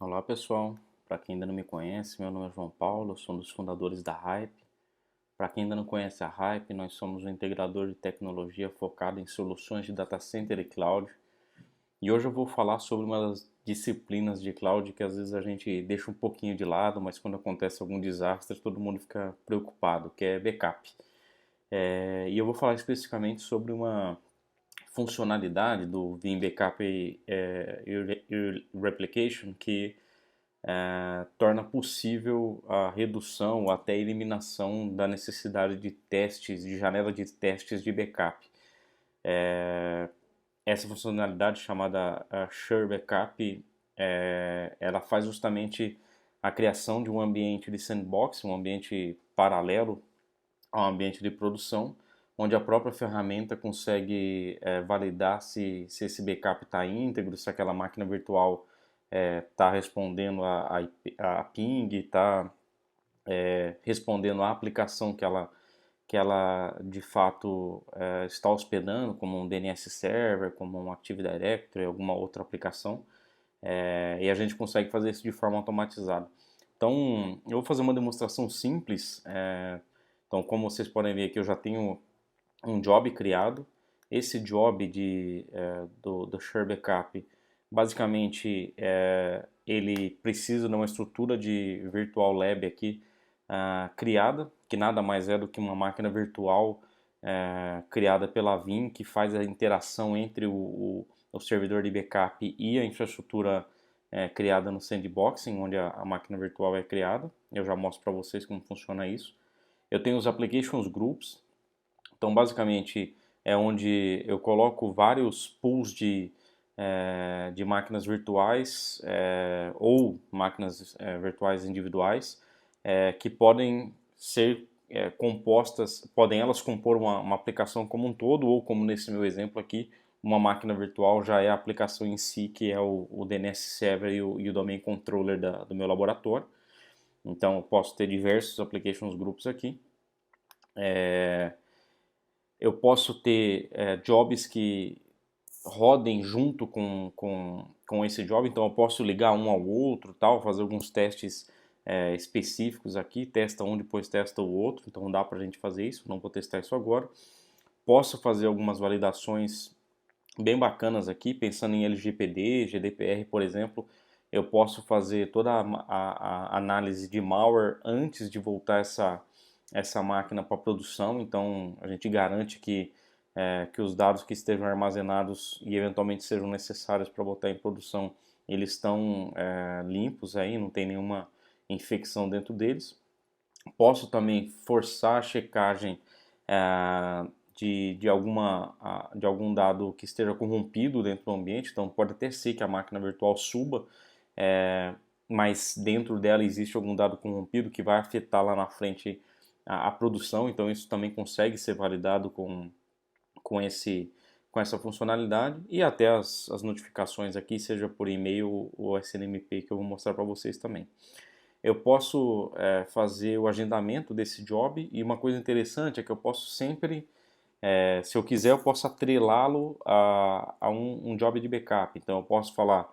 Olá pessoal, para quem ainda não me conhece, meu nome é João Paulo, eu sou um dos fundadores da Hype. Para quem ainda não conhece a Hype, nós somos um integrador de tecnologia focado em soluções de data center e cloud. E hoje eu vou falar sobre uma das disciplinas de cloud que às vezes a gente deixa um pouquinho de lado, mas quando acontece algum desastre todo mundo fica preocupado, que é backup. E eu vou falar especificamente sobre uma funcionalidade do Vim Backup Replication que torna possível a redução ou até eliminação da necessidade de testes, de janela de testes de backup. Essa funcionalidade chamada Sure Backup, ela faz justamente a criação de um ambiente de sandbox, um ambiente paralelo ao ambiente de produção, onde a própria ferramenta consegue validar se esse backup está íntegro, se aquela máquina virtual está respondendo a ping, está respondendo à aplicação que ela de fato está hospedando, como um DNS Server, como um Active Directory, alguma outra aplicação, e a gente consegue fazer isso de forma automatizada. Então, eu vou fazer uma demonstração simples. Então, como vocês podem ver aqui, eu já tenho um job criado. Esse job do Share Backup, basicamente, ele precisa de uma estrutura de Virtual Lab aqui criada, que nada mais é do que uma máquina virtual criada pela Vim, que faz a interação entre o servidor de backup e a infraestrutura criada no sandboxing, onde a máquina virtual é criada. Eu já mostro para vocês como funciona isso. Eu tenho os Applications Groups. Então, basicamente, é onde eu coloco vários pools de máquinas virtuais ou máquinas virtuais individuais que podem ser compostas, podem elas compor uma aplicação como um todo, ou como nesse meu exemplo aqui, uma máquina virtual já é a aplicação em si, que é o DNS Server e o Domain Controller do meu laboratório. Então, eu posso ter diversos applications groups aqui. Eu posso ter jobs que rodem junto com esse job, então eu posso ligar um ao outro, tal, fazer alguns testes específicos aqui, testa um, depois testa o outro, então dá para a gente fazer isso, não vou testar isso agora. Posso fazer algumas validações bem bacanas aqui, pensando em LGPD, GDPR, por exemplo. Eu posso fazer toda a análise de malware antes de voltar essa máquina para produção, então a gente garante que os dados que estejam armazenados e eventualmente sejam necessários para botar em produção, eles estão limpos aí, não tem nenhuma infecção dentro deles. Posso também forçar a checagem de algum dado que esteja corrompido dentro do ambiente, então pode até ser que a máquina virtual suba, mas dentro dela existe algum dado corrompido que vai afetar lá na frente a produção, então isso também consegue ser validado com, esse, com essa funcionalidade, e até as notificações aqui, seja por e-mail ou SNMP, que eu vou mostrar para vocês também. Eu posso fazer o agendamento desse job, e uma coisa interessante é que eu posso sempre, se eu quiser, eu posso atrelá-lo a um job de backup. Então eu posso falar,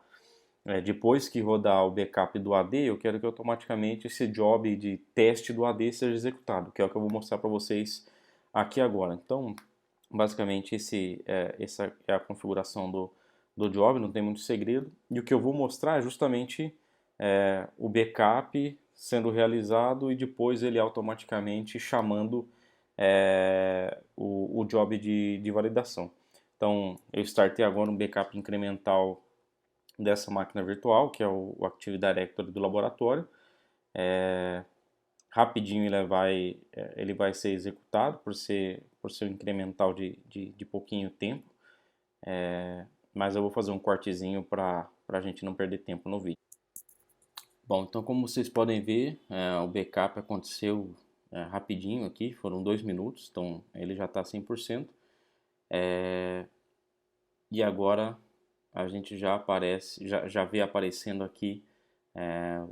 depois que rodar o backup do AD, eu quero que automaticamente esse job de teste do AD seja executado, que é o que eu vou mostrar para vocês aqui agora. Então, basicamente, essa é a configuração do job, não tem muito segredo. E o que eu vou mostrar é justamente o backup sendo realizado e depois ele automaticamente chamando o job de validação. Então, eu startei agora um backup incremental dessa máquina virtual, que é o Active Directory do laboratório. Rapidinho ele vai ser executado por ser um incremental de pouquinho tempo, mas eu vou fazer um cortezinho para a gente não perder tempo no vídeo. Bom, então como vocês podem ver, o backup aconteceu rapidinho aqui, foram 2 minutos, então ele já está 100%. E agora a gente já vê aparecendo aqui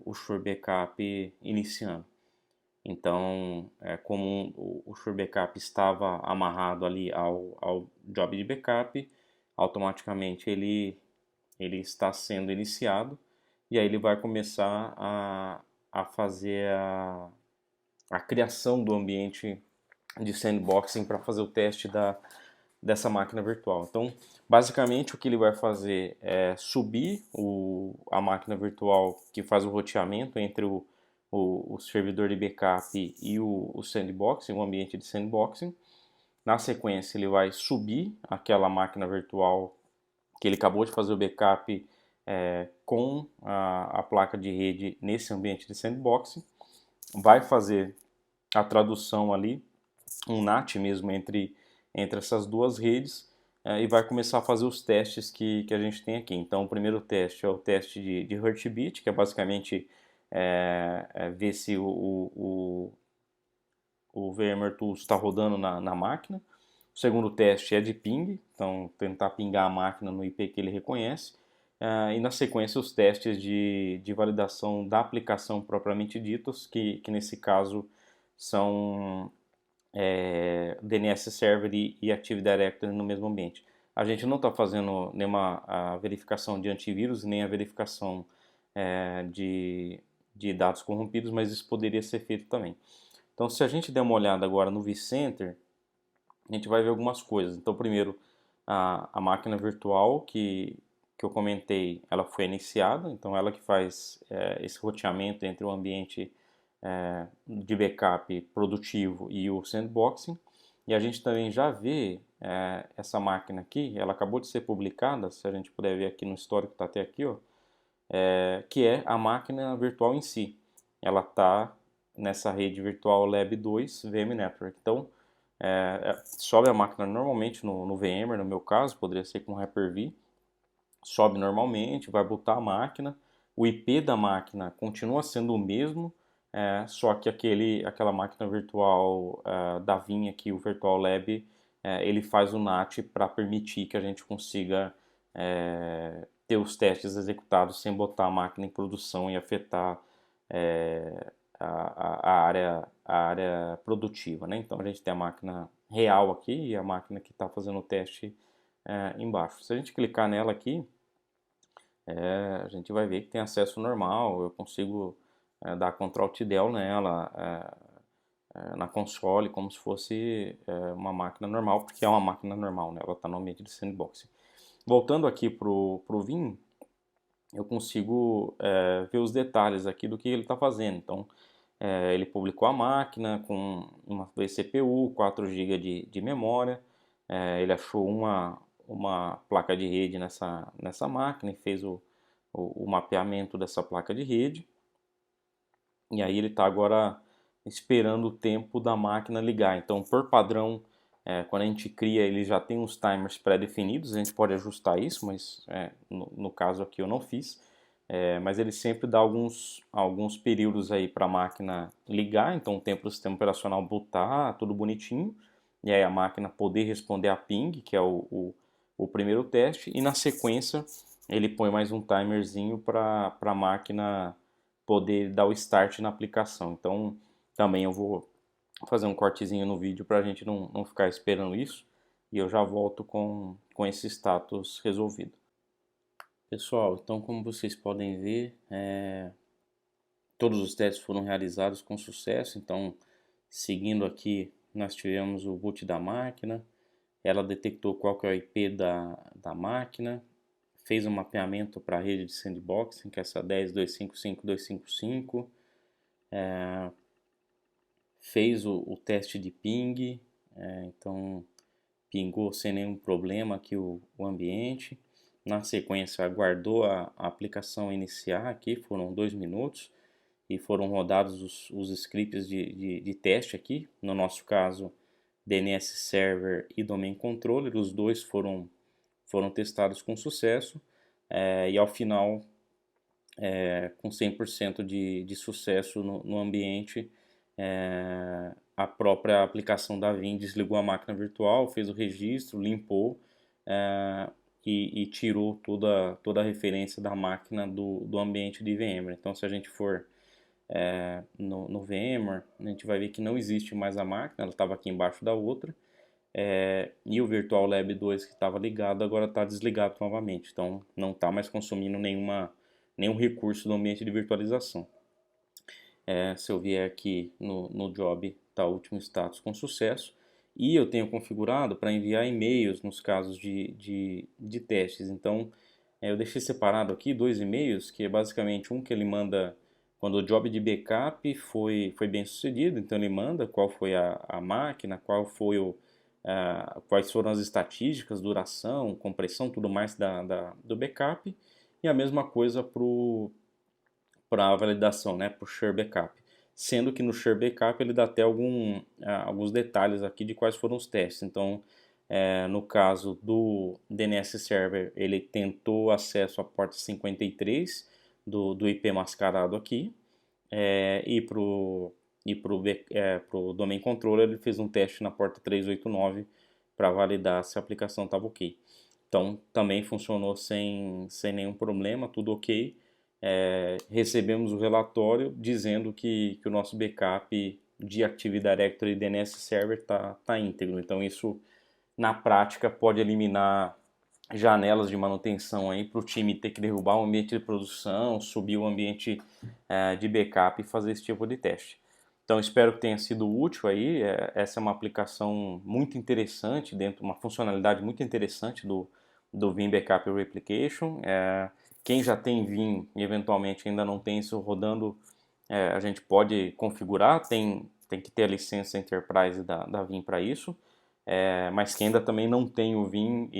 o Sure Backup iniciando. Então, como o Sure Backup estava amarrado ali ao job de backup, automaticamente ele está sendo iniciado e aí ele vai começar a fazer a criação do ambiente de sandboxing para fazer o teste dessa máquina virtual. Então, basicamente, o que ele vai fazer é subir a máquina virtual que faz o roteamento entre o servidor de backup e o sandboxing, o ambiente de sandboxing. Na sequência, ele vai subir aquela máquina virtual que ele acabou de fazer o backup com a placa de rede nesse ambiente de sandboxing. Vai fazer a tradução ali, um NAT mesmo entre essas duas redes, e vai começar a fazer os testes que a gente tem aqui. Então, o primeiro teste é o teste de Heartbeat, que é basicamente ver se o VMware Tools está rodando na máquina. O segundo teste é de ping, então tentar pingar a máquina no IP que ele reconhece. E na sequência os testes de validação da aplicação propriamente ditos, que nesse caso são DNS Server e Active Directory no mesmo ambiente. A gente não está fazendo nenhuma a verificação de antivírus, nem a verificação de dados corrompidos, mas isso poderia ser feito também. Então, se a gente der uma olhada agora no vCenter, a gente vai ver algumas coisas. Então, primeiro, a máquina virtual que eu comentei, ela foi iniciada, então ela que faz esse roteamento entre o ambiente de backup produtivo e o sandboxing. E a gente também já vê essa máquina aqui, ela acabou de ser publicada, se a gente puder ver aqui no histórico, está até aqui, ó, que é a máquina virtual em si. Ela está nessa rede virtual Lab 2 VM Network. Então, sobe a máquina normalmente no VMware, no meu caso, poderia ser com Hyper-V, sobe normalmente, vai botar a máquina, o IP da máquina continua sendo o mesmo, só que aquela máquina virtual da Vinha aqui, o Virtual Lab, ele faz o NAT para permitir que a gente consiga ter os testes executados sem botar a máquina em produção e afetar a área produtiva, né? Então a gente tem a máquina real aqui e a máquina que está fazendo o teste embaixo. Se a gente clicar nela aqui, a gente vai ver que tem acesso normal, eu consigo dar Ctrl Alt Del nela, na console, como se fosse uma máquina normal, porque é uma máquina normal, né? Ela está no ambiente de sandboxing. Voltando aqui pro Vim, eu consigo ver os detalhes aqui do que ele está fazendo. Então, ele publicou a máquina com uma vCPU, 4 GB de memória, ele achou uma placa de rede nessa máquina e fez o mapeamento dessa placa de rede. E aí ele está agora esperando o tempo da máquina ligar. Então, por padrão, quando a gente cria, ele já tem uns timers pré-definidos, a gente pode ajustar isso, mas no caso aqui eu não fiz. Mas ele sempre dá alguns períodos aí para a máquina ligar, então o tempo do sistema operacional botar, tudo bonitinho, e aí a máquina poder responder a ping, que é o primeiro teste, e na sequência ele põe mais um timerzinho para a máquina poder dar o start na aplicação. Então também eu vou fazer um cortezinho no vídeo para a gente não ficar esperando isso, e eu já volto com esse status resolvido. Pessoal, então como vocês podem ver, todos os testes foram realizados com sucesso. Então, seguindo aqui, nós tivemos o boot da máquina, ela detectou qual que é o IP da máquina, fez um mapeamento para a rede de sandboxing, que é essa 10.255.255, fez o teste de ping, então pingou sem nenhum problema aqui o ambiente. Na sequência, aguardou a aplicação iniciar aqui, foram 2 minutos, e foram rodados os scripts de teste aqui. No nosso caso, DNS Server e Domain Controller, os dois foram testados com sucesso, e ao final, com 100% de sucesso no ambiente, a própria aplicação da Vim desligou a máquina virtual, fez o registro, limpou e tirou toda a referência da máquina do ambiente de VMware. Então, se a gente for no VMware, a gente vai ver que não existe mais a máquina, ela estava aqui embaixo da outra, e o Virtual Lab 2 que estava ligado agora está desligado novamente, então não está mais consumindo nenhum recurso no ambiente de virtualização. Se eu vier aqui no job, está o último status com sucesso, e eu tenho configurado para enviar e-mails nos casos de testes. Então, eu deixei separado aqui dois e-mails, que é basicamente um que ele manda quando o job de backup foi bem sucedido, então ele manda qual foi a máquina, quais foram as estatísticas, duração, compressão, tudo mais do backup, e a mesma coisa para a validação, né, para o Share Backup. Sendo que no Share Backup ele dá até alguns detalhes aqui de quais foram os testes. Então, no caso do DNS Server, ele tentou acesso à porta 53 do IP mascarado aqui, e para o Domain Controller ele fez um teste na porta 389 para validar se a aplicação estava ok. Então, também funcionou sem nenhum problema, tudo ok. Recebemos o relatório dizendo que o nosso backup de Active Directory e DNS Server tá íntegro. Então, isso na prática pode eliminar janelas de manutenção aí para o time ter que derrubar o ambiente de produção, subir o ambiente de backup e fazer esse tipo de teste. Então espero que tenha sido útil aí. Essa é uma aplicação muito interessante, uma funcionalidade muito interessante do Vim Backup Replication. Quem já tem Vim e eventualmente ainda não tem isso rodando, a gente pode configurar, tem que ter a licença Enterprise da Vim para isso. Mas quem ainda também não tem o Vim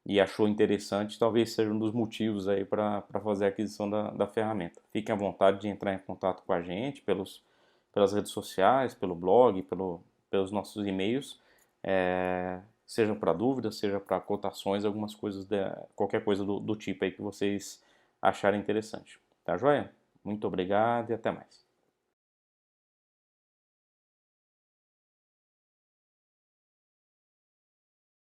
e achou interessante, talvez seja um dos motivos aí para fazer a aquisição da ferramenta. Fiquem à vontade de entrar em contato com a gente pelas redes sociais, pelo blog, pelos nossos e-mails, seja para dúvidas, seja para cotações, algumas coisas, qualquer coisa do tipo aí que vocês acharem interessante. Tá joia? Muito obrigado e até mais.